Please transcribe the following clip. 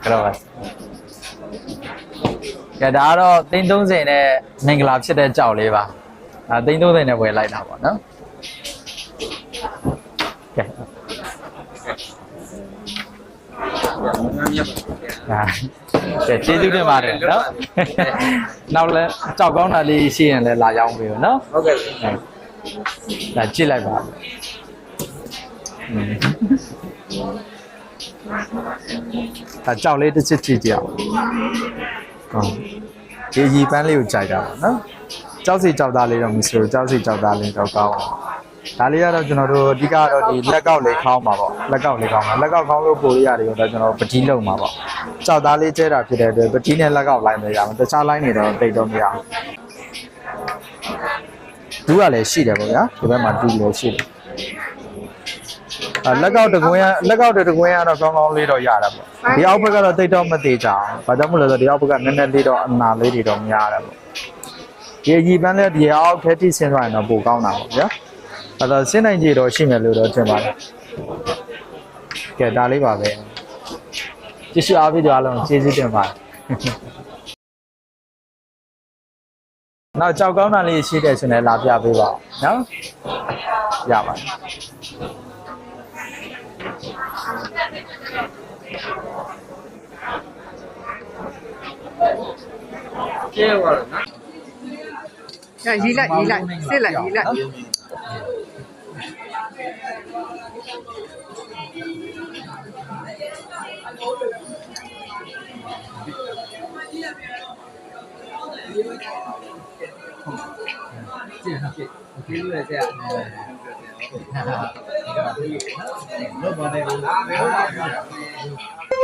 ကတော့ပါကဲဒါကတော့သိန်း30နဲ့မင်္ဂလာဖြစ်တဲ့ကြောက်လေးပါသိန်း30နဲ့ဝယ်လိုက်တာပေါ့နော်ကဲကျေးဇူးတင်ပါတယ်နော်နောက်လည်းကြောက်ကောင်းတာလေးရှိရင်လည်းလာရောက်ပြီနော်ဟုတ်ကဲ့ဒါကြည့်လိုက်ပါဒါကြောက်လေးတစ်ချက်ကြည့်ကြအောင်ဟုတ်ဒီရီပန်းလေးကိုကြိုက်တာပါနော်ကြောက်စီကြောက်သားလေးတော့မဆိုကြောက်စီကြောက်သားလေးတော့ကောင်းဒါလေးကတော့ကျွန်တော်တို့အဓိကတော့ဒီလက်ကောက်လေးခေါင်းပါပေါ့လက်ကောက်လေးခေါင်းပါလက်ကောက်ခေါင်းလို့ပို့ရရတယ်တော့ကျွန်တော်ပတိလုံးမှာပေါ့ကြောက်သားလေးကျဲတာဖြစ်တဲ့အတွက်ပတိနဲ့လက်ကောက်လိုင်းမရအောင်တခြားလိုင်းတွေတော့တိတ်တော့မရအောင်ဒူးကလည်းရှိတယ်ပေါ့ဗျာဒီဘက်မှာဒူးလည်းရှိတယ်လက်ကောက်တကွင်းကတော့ကောင်းကောင်းလေးတော့ရတာပေါ့ဒီအောက်ဘက်ကတော့တိတ်တော့မသေးကြအောင်ဘာကြောင့်မလဲဆိုတော့ဒီအောက်ဘက်ကနည်းနည်းလေးတော့အနာလေးတွေတော့များတယ်ပေါ့ဒီအကြီးပန်းလေးဒီအောက်ထဲထိဆင်းသွားရင်တော့ပိုကောင်းတာပေါ့ဗျာအဲ့တော့စဉ်းနိုင်ကြတော့ရှိမယ်လို့တော့ထင်ပါတယ်ကဲဒါလေးပါပဲကျေးဇူးအားပေးကြအားလုံးကျေးဇူးတင်ပါတယ်နောက်ကြောက်ကောင်းတာလေးရှိတယ်ဆိုရင်လာပြပေးပါနော်ရပါတယ်ကျဲသွားတော့နော်ရေးလိုက်စစ်လိုက်ရေးလိုက်ကျဲကျေးဇူးပဲဆရာဟုတ်ပါဘူး